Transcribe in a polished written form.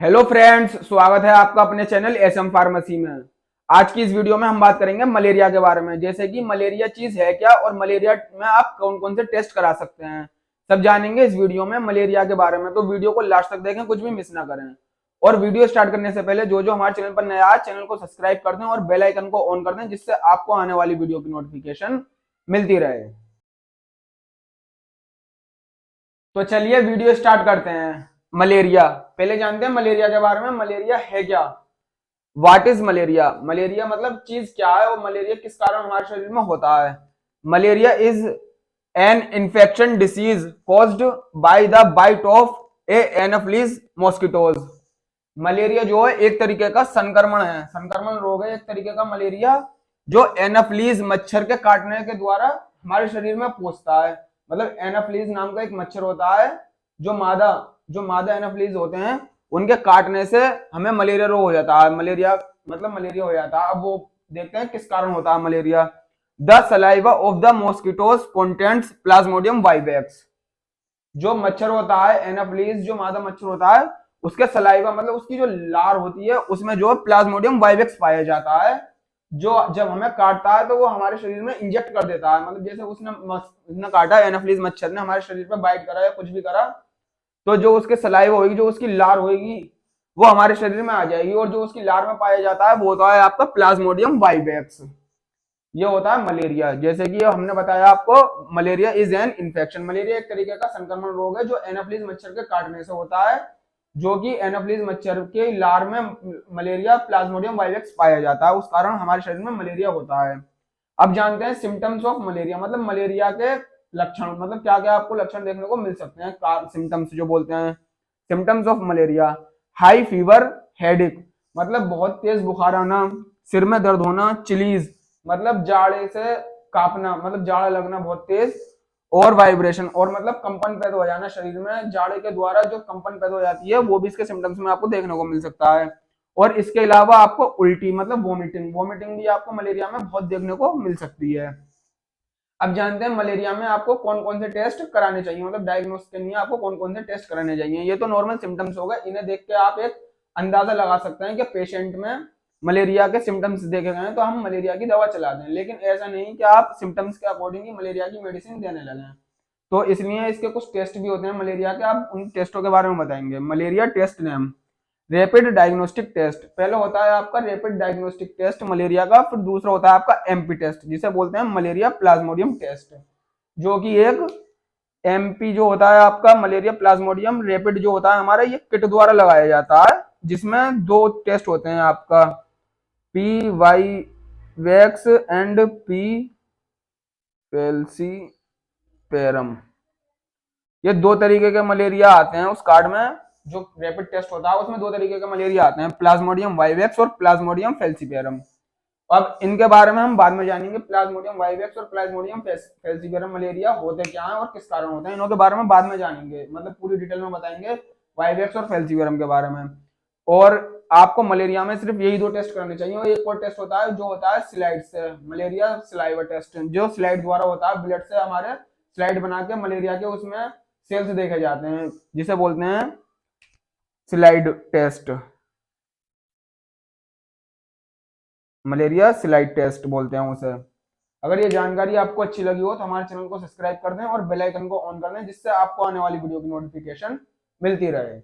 Hello friends, स्वागत है आपका अपने चैनल एसएम फार्मेसी में। आज की इस वीडियो में हम बात करेंगे मलेरिया के बारे में, जैसे कि मलेरिया चीज है क्या और मलेरिया में आप कौन कौन से टेस्ट करा सकते हैं, सब जानेंगे इस वीडियो में मलेरिया के बारे में। तो वीडियो को लास्ट तक देखें, कुछ भी मिस ना करें। और वीडियो स्टार्ट करने से पहले जो जो हमारे चैनल पर नया है, चैनल को सब्सक्राइब कर दें और बेल आइकन को ऑन कर दें, जिससे आपको आने वाली वीडियो की नोटिफिकेशन मिलती रहे। तो चलिए वीडियो स्टार्ट करते हैं। मलेरिया, पहले जानते हैं मलेरिया के बारे में। मलेरिया है क्या, व्हाट इज मलेरिया। मलेरिया मतलब चीज क्या है और मलेरिया किस कारण हमारे शरीर में होता है। Malaria is an infection disease caused by the bite of a anopheles mosquitoes. Malaria जो है एक तरीके का संक्रमण है, संक्रमण रोग है एक तरीके का मलेरिया, जो एनोफिलीज मच्छर के काटने के द्वारा हमारे शरीर में पहुंचता है। मतलब एनोफिलीज नाम का एक मच्छर होता है, जो मादा एनोफिलीज होते हैं, उनके काटने से हमें मलेरिया रोग हो जाता है। मलेरिया मतलब मलेरिया हो जाता है। अब वो देखते हैं किस कारण होता है malaria. The saliva of the mosquitoes contains Plasmodium vivax. जो मच्छर होता है एनाफ्लीज, जो मादा मच्छर होता है, उसके सलाइवा मतलब उसकी जो लार होती है, उसमें जो प्लाज्मोडियम वाइवेक्स पाया जाता है, जो जब हमें काटता है तो वो हमारे शरीर में इंजेक्ट कर देता है। मतलब जैसे उसने काटा, एनाफ्लीज मच्छर ने हमारे शरीर पर बाइट करा या कुछ भी करा, तो जो उसके सलाइवा होगी, जो उसकी लार होगी, वो हमारे शरीर में आ जाएगी। और जो उसकी लार में पाया जाता है वो होता है आपका प्लाज्मोडियम वाइवेक्स। ये होता है मलेरिया। जैसे कि हमने बताया आपको, malaria is an infection. Malaria एक तरीके का संक्रमण रोग है जो एनाफ्लीज मच्छर के काटने से होता है, जो कि एनाफ्लीज मच्छर के लार में मलेरिया प्लाज्मोडियम वाइवेक्स पाया जाता है, उस कारण हमारे शरीर में मलेरिया होता है। अब जानते हैं सिम्टम्स ऑफ मलेरिया, मतलब मलेरिया के लक्षण, मतलब क्या क्या आपको लक्षण देखने को मिल सकते हैं, सिम्टम्स जो बोलते हैं। Symptoms of malaria: high fever, headache मतलब बहुत तेज बुखार आना, सिर में दर्द होना, चिलीज मतलब जाड़े से कांपना, मतलब जाड़ा लगना बहुत तेज, और वाइब्रेशन और मतलब कंपन पैदा हो जाना शरीर में, जाड़े के द्वारा जो कंपन पैदा हो जाती है वो भी इसके सिम्टम्स में आपको देखने को मिल सकता है। और इसके अलावा आपको उल्टी मतलब वोमिटिंग, वोमिटिंग भी आपको मलेरिया में बहुत देखने को मिल सकती है। अब जानते हैं मलेरिया में आपको कौन कौन से टेस्ट कराने चाहिए, मतलब डायग्नोस के लिए आपको कौन कौन से टेस्ट कराने चाहिए। ये तो नॉर्मल सिम्टम्स हो गए, इन्हें देख के आप एक अंदाजा लगा सकते हैं कि पेशेंट में मलेरिया के सिम्टम्स देखे गए हैं तो हम मलेरिया की दवा चला दें। लेकिन ऐसा नहीं कि आप सिम्टम्स के अकॉर्डिंग ही मलेरिया की मेडिसिन देने लगे। तो इसलिए इसके कुछ टेस्ट भी होते हैं मलेरिया के, आप उन टेस्टों के बारे में बताएंगे। Malaria test name: rapid diagnostic test. पहले होता है आपका रैपिड डायग्नोस्टिक टेस्ट मलेरिया का, फिर दूसरा होता है आपका एमपी टेस्ट, जिसे बोलते हैं मलेरिया प्लाज्मोडियम टेस्ट, जो कि एक एमपी जो होता है आपका मलेरिया प्लाज्मोडियम रैपिड जो होता है हमारा, ये किट द्वारा लगाया जाता है, जिसमें दो टेस्ट होते हैं आपका, पी वाई वैक्स एंड पी फेल्सी पेरम। ये दो तरीके के मलेरिया आते हैं उस कार्ड में, जो रैपिड टेस्ट होता है उसमें दो तरीके के मलेरिया आते हैं, प्लाज्मोडियम वाइवेक्स और प्लाज्मोडियम फेल्सीपेरम। अब इनके बारे में हम बाद में जानेंगे। प्लाज्मोडियम वाइवेक्स और प्लाज्मोडियम फेल्सीपेरम मलेरिया होते क्या है और किस कारण होते हैं, इनके बारे में बाद में जानेंगे, मतलब पूरी डिटेल में बताएंगे वाइवेक्स और फेल्सीपेरम के बारे में। और आपको मलेरिया में सिर्फ यही दो टेस्ट करने चाहिए। और एक और टेस्ट होता है जो होता है स्लाइड से, मलेरिया स्लाइवा टेस्ट, जो स्लाइड द्वारा होता है, ब्लड से हमारे स्लाइड बना के मलेरिया के उसमें सेल्स देखे जाते हैं, जिसे बोलते हैं slide test, malaria slide test बोलते हैं उसे। अगर ये जानकारी आपको अच्छी लगी हो तो हमारे चैनल को सब्सक्राइब कर दें और बेल आइकन को ऑन कर दें, जिससे आपको आने वाली वीडियो की नोटिफिकेशन मिलती रहे।